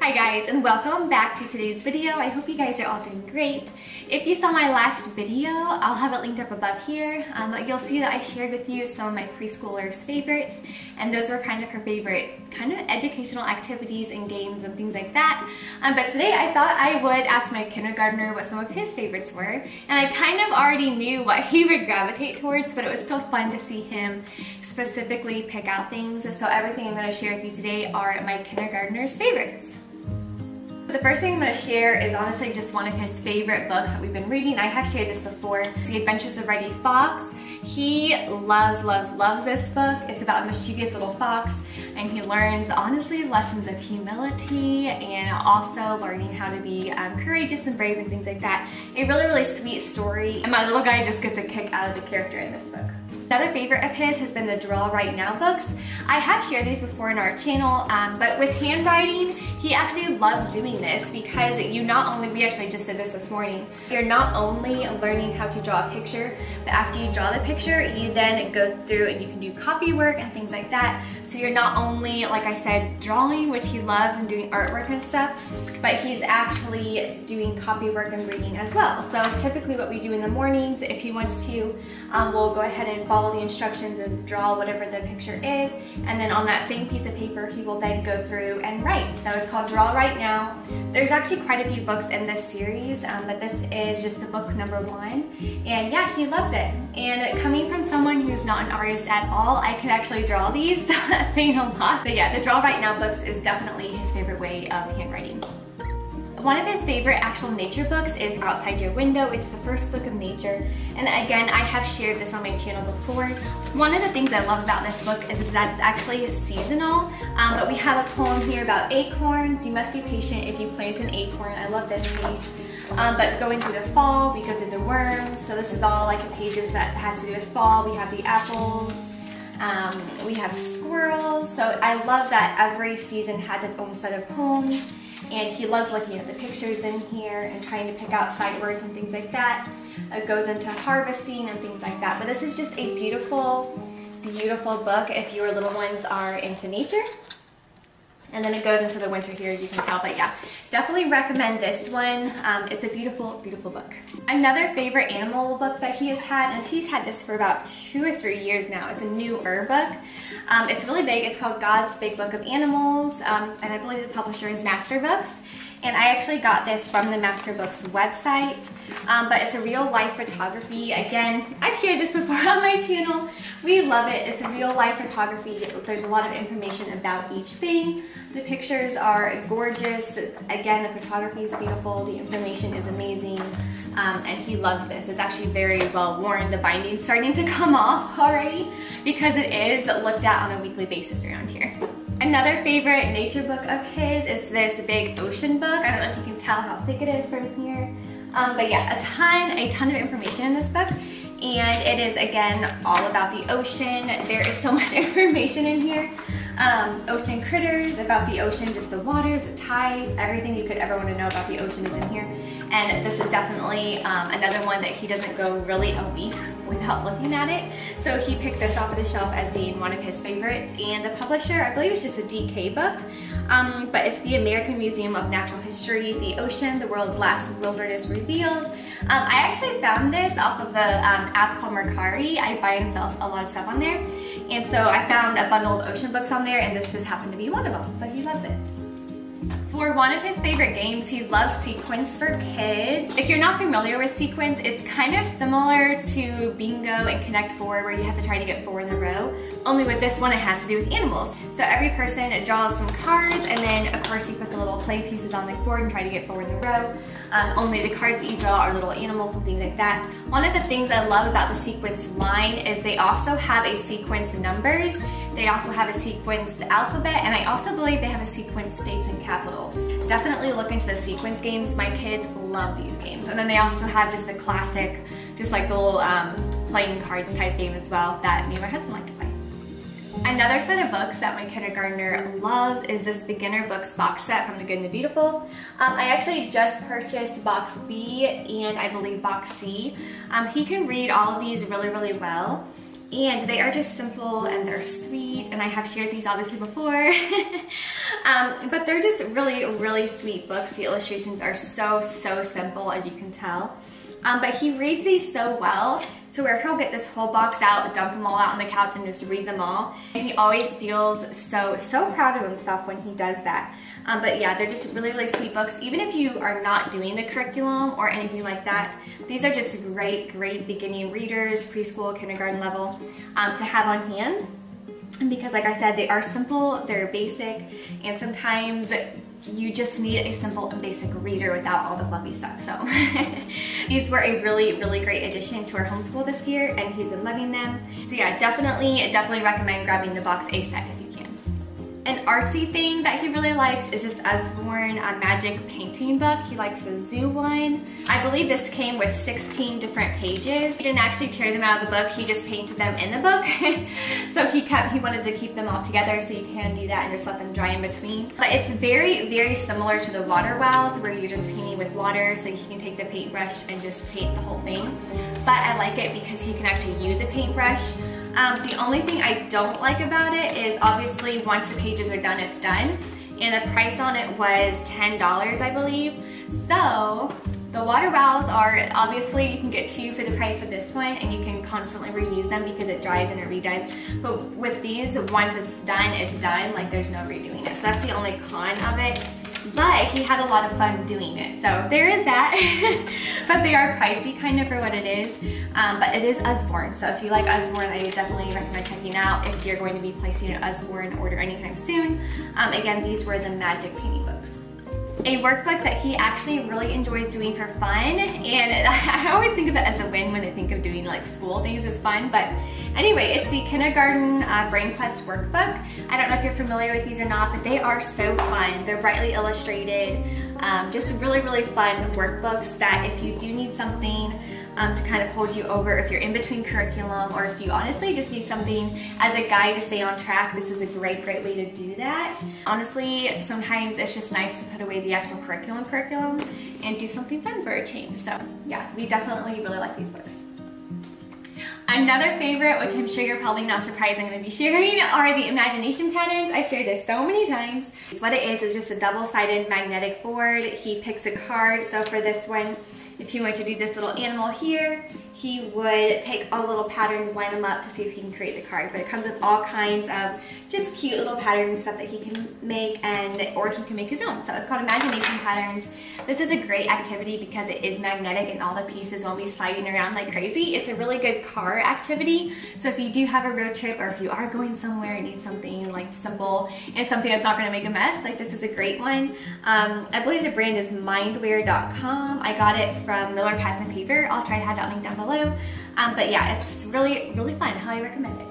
Hi guys, and welcome back to today's video. I hope you guys are all doing great. If you saw my last video, I'll have it linked up above here. You'll see that I shared with you some of my preschoolers' favorites, and those were kind of her favorite kind of educational activities and games and things like that. But today I thought I would ask my kindergartner what some of his favorites were, and I kind of already knew what he would gravitate towards, but it was still fun to see him specifically pick out things. So everything I'm going to share with you today are my kindergartner's favorites. The first thing I'm going to share is honestly just one of his favorite books that we've been reading. I have shared this before. It's The Adventures of Reddy Fox. He loves this book. It's about a mischievous little fox, and he learns honestly lessons of humility and also learning how to be courageous and brave and things like that. A really sweet story, and my little guy just gets a kick out of the character in this book. Another favorite of his has been the Draw Right Now books. I have shared these before in our channel, but with handwriting, he actually loves doing this because you not only, we actually just did this morning, you're not only learning how to draw a picture, but after you draw the picture, you then go through and you can do copy work and things like that. So you're not only, like I said, drawing, which he loves, and doing artwork and stuff, but he's actually doing copy work and reading as well. So typically what we do in the mornings, if he wants to, we'll go ahead and follow the instructions and draw whatever the picture is, and then on that same piece of paper he will then go through and write. So it's called Draw Right Now. There's actually quite a few books in this series, but this is just the book number 1, and yeah, he loves it. And coming from someone who's not an artist at all, I could actually draw these, so that's saying a lot. But yeah, the Draw Right Now books is definitely his favorite way of handwriting. One of his favorite actual nature books is Outside Your Window. It's the first book of nature, and again, I have shared this on my channel before. One of the things I love about this book is that it's actually seasonal, but we have a poem here about acorns. You must be patient if you plant an acorn. I love this page. But going through the fall, we go through the worms, so this is all like the pages that has to do with fall. We have the apples, we have squirrels, so I love that every season has its own set of poems. And he loves looking at the pictures in here and trying to pick out sight words and things like that. It goes into harvesting and things like that. But this is just a beautiful book if your little ones are into nature. And then it goes into the winter here, as you can tell. But yeah, definitely recommend this one. It's a beautiful book. Another favorite animal book that he has had, and he's had this for about 2 or 3 years now. It's a newer book. It's really big. It's called God's Big Book of Animals, and I believe the publisher is Master Books. And I actually got this from the Master Books website, but it's a real life photography. Again, I've shared this before on my channel. We love it. It's a real life photography. There's a lot of information about each thing. The pictures are gorgeous. Again, the photography is beautiful. The information is amazing, and he loves this. It's actually very well worn. The binding's starting to come off already because it is looked at on a weekly basis around here. Another favorite nature book of his is this big ocean book. I don't know if you can tell how thick it is from here. But yeah, a ton of information in this book. And it is, again, all about the ocean. There is so much information in here. Ocean critters, about the ocean, just the waters, the tides, everything you could ever want to know about the ocean is in here. And this is definitely another one that he doesn't go really a week without looking at it. So he picked this off of the shelf as being one of his favorites. And the publisher, I believe it's just a DK book, but it's the American Museum of Natural History, The Ocean, the World's Last Wilderness Revealed. I actually found this off of the app called Mercari. I buy and sell a lot of stuff on there. And so I found a bundle of ocean books on there, and this just happened to be one of them. So he loves it. For one of his favorite games, he loves Sequence for Kids. If you're not familiar with Sequence, it's kind of similar to Bingo and Connect 4, where you have to try to get 4 in a row. Only with this one, it has to do with animals. So every person draws some cards, and then of course you put the little play pieces on the board and try to get 4 in a row. Only the cards that you draw are little animals and things like that. One of the things I love about the Sequence line is they also have a sequence numbers. They also have a sequence alphabet, and I also believe they have a sequence states and capitals. Definitely look into the Sequence games. My kids love these games. And then they also have just the classic, just like the little playing cards type game as well that me and my husband like to play. Another set of books that my kindergartner loves is this beginner books box set from The Good and the Beautiful. I actually just purchased box B and I believe box C. He can read all of these really well. And they are just simple and they're sweet, and I have shared these obviously before. But they're just really, really sweet books. The illustrations are so simple, as you can tell. But he reads these so well, to where he'll get this whole box out, dump them all out on the couch, and just read them all. And he always feels so proud of himself when he does that. But yeah, they're just really, really sweet books. Even if you are not doing the curriculum or anything like that, these are just great beginning readers, preschool, kindergarten level, to have on hand. And because, like I said, they are simple, they're basic, and sometimes you just need a simple and basic reader without all the fluffy stuff. So these were a really great addition to our homeschool this year, and he's been loving them. So yeah, definitely recommend grabbing the box ASAP if you can. An artsy thing that he really likes is this Usborne magic painting book. He likes the zoo one. I believe this came with 16 different pages. He didn't actually tear them out of the book, he just painted them in the book. So he wanted to keep them all together, so you can do that and just let them dry in between. But it's very similar to the water wells, where you're just painting with water, so you can take the paintbrush and just paint the whole thing. But I like it because he can actually use a paintbrush. The only thing I don't like about it is, obviously once the pages are done, it's done. And the price on it was $10, I believe. So the water wells are, obviously you can get 2 for the price of this one, and you can constantly reuse them because it dries and it redoes. But with these, once it's done, like there's no redoing it. So that's the only con of it. But he had a lot of fun doing it, so there is that. But they are pricey kind of for what it is. But it is Usborne, so if you like Usborne, I would definitely recommend checking out if you're going to be placing an Usborne order anytime soon. Again, these were the magic painting books. A workbook that he actually really enjoys doing for fun, and I always think of it as a win when I think of doing like school things as fun, but anyway, it's the Kindergarten Brain Quest workbook. I don't know if you're familiar with these or not, but they are so fun. They're brightly illustrated, just really fun workbooks that if you do need something to kind of hold you over if you're in between curriculum, or if you honestly just need something as a guide to stay on track, this is a great way to do that. Honestly, sometimes it's just nice to put away the actual curriculum and do something fun for a change. So yeah, we definitely really like these books. Another favorite, which I'm sure you're probably not surprised I'm going to be sharing, are the imagination patterns. I've shared this so many times. What it is just a double-sided magnetic board. He picks a card. So for this one, if he wanted to do this little animal here, he would take all little patterns, line them up to see if he can create the card. But it comes with all kinds of just cute little patterns and stuff that he can make, or he can make his own. So it's called Imagination Patterns. This is a great activity because it is magnetic and all the pieces won't be sliding around like crazy. It's a really good car activity. So if you do have a road trip, or if you are going somewhere and need something like simple and something that's not going to make a mess, like this is a great one. I believe the brand is mindware.com. I got it from Miller Pens and Paper. I'll try to have that link down below. But yeah, it's really fun. I highly recommend it.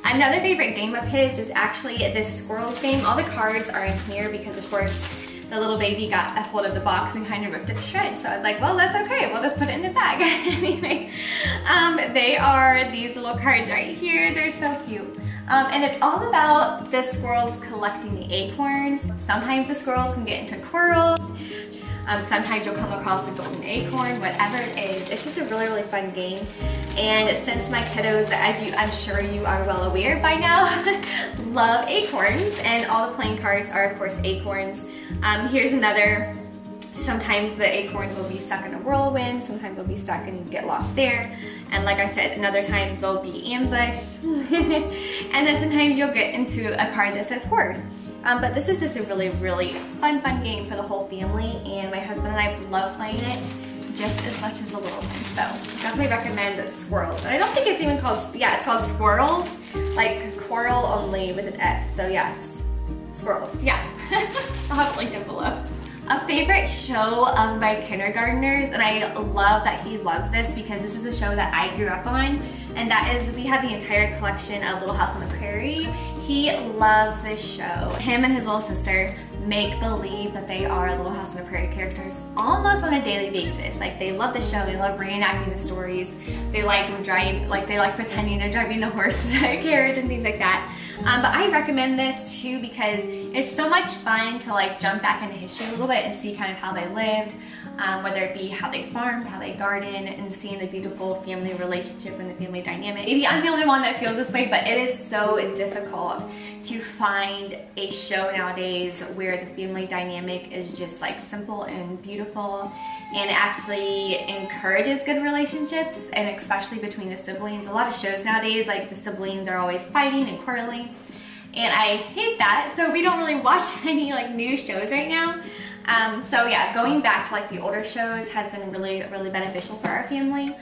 Another favorite game of his is actually this Squarrels Game. All the cards are in here because, of course, the little baby got a hold of the box and kind of ripped it to shreds. So I was like, well, that's okay. We'll just put it in the bag. Anyway, they are these little cards right here. They're so cute. And it's all about the squirrels collecting the acorns. Sometimes the squirrels can get into quarrels. Sometimes you'll come across a golden acorn, whatever it is. It's just a really fun game. And since my kiddos, as I'm sure you are well aware by now, love acorns, and all the playing cards are of course acorns. Here's another. Sometimes the acorns will be stuck in a whirlwind, sometimes they'll be stuck and get lost there. And like I said, other times they'll be ambushed. And then sometimes you'll get into a card that says hoard. But this is just a really fun game for the whole family, and my husband and I love playing it just as much as the little ones. So definitely recommend Squirrels. And I don't think it's even called, yeah, it's called Squirrels, like quarrel only with an S. So yeah, Squirrels, yeah. I'll have it linked down below. A favorite show of my kindergartners, and I love that he loves this because this is a show that I grew up on, and that is, we have the entire collection of Little House on the Prairie. He loves this show. Him and his little sister make believe that they are Little House on the Prairie characters almost on a daily basis. Like, they love the show, they love reenacting the stories, they like driving, like they like pretending they're driving the horse carriage and things like that. But I recommend this too because it's so much fun to like jump back into history a little bit and see kind of how they lived, whether it be how they farmed, how they gardened, and seeing the beautiful family relationship and the family dynamic. Maybe I'm the only one that feels this way, but it is so difficult to find a show nowadays where the family dynamic is just like simple and beautiful and actually encourages good relationships, and especially between the siblings. A lot of shows nowadays, like the siblings are always fighting and quarreling, and I hate that. So we don't really watch any like new shows right now. So yeah, going back to like the older shows has been really beneficial for our family.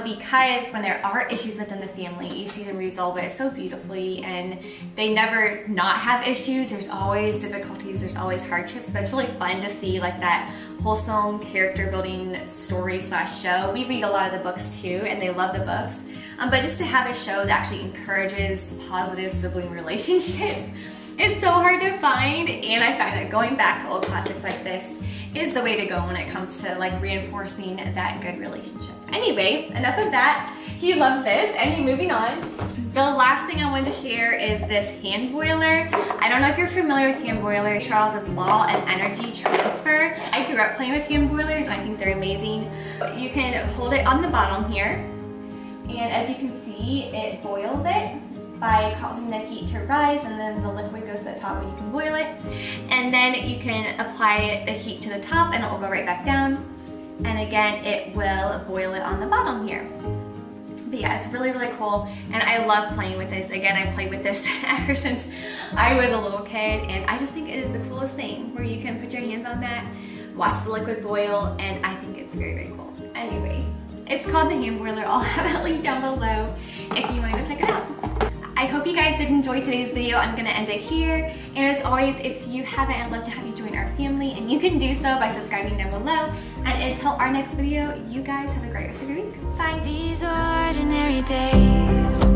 Because when there are issues within the family, you see them resolve it so beautifully, and they never not have issues. There's always difficulties, there's always hardships, but it's really fun to see like that wholesome character building story slash show. We read a lot of the books too, and they love the books. But just to have a show that actually encourages positive sibling relationship is so hard to find, and I find that going back to old classics like this is the way to go when it comes to like reinforcing that good relationship. Anyway, enough of that. He loves this. Anyway, moving on. The last thing I wanted to share is this hand boiler. I don't know if you're familiar with hand boilers. Charles's Law and Energy Transfer. I grew up playing with hand boilers, and I think they're amazing. You can hold it on the bottom here, and as you can see, it boils it by causing the heat to rise, and then the liquid goes to the top and you can boil it. And then you can apply the heat to the top and it will go right back down. And again, it will boil it on the bottom here. But yeah, it's really cool, and I love playing with this. Again, I played with this ever since I was a little kid, and I just think it is the coolest thing where you can put your hands on that, watch the liquid boil, and I think it's very cool. Anyway, it's called the hand boiler. I'll have it linked down below if you want to go check it out. I hope you guys did enjoy today's video. I'm gonna end it here. And as always, if you haven't, I'd love to have you join our family, and you can do so by subscribing down below. And until our next video, you guys have a great rest of your week. Bye. These ordinary days.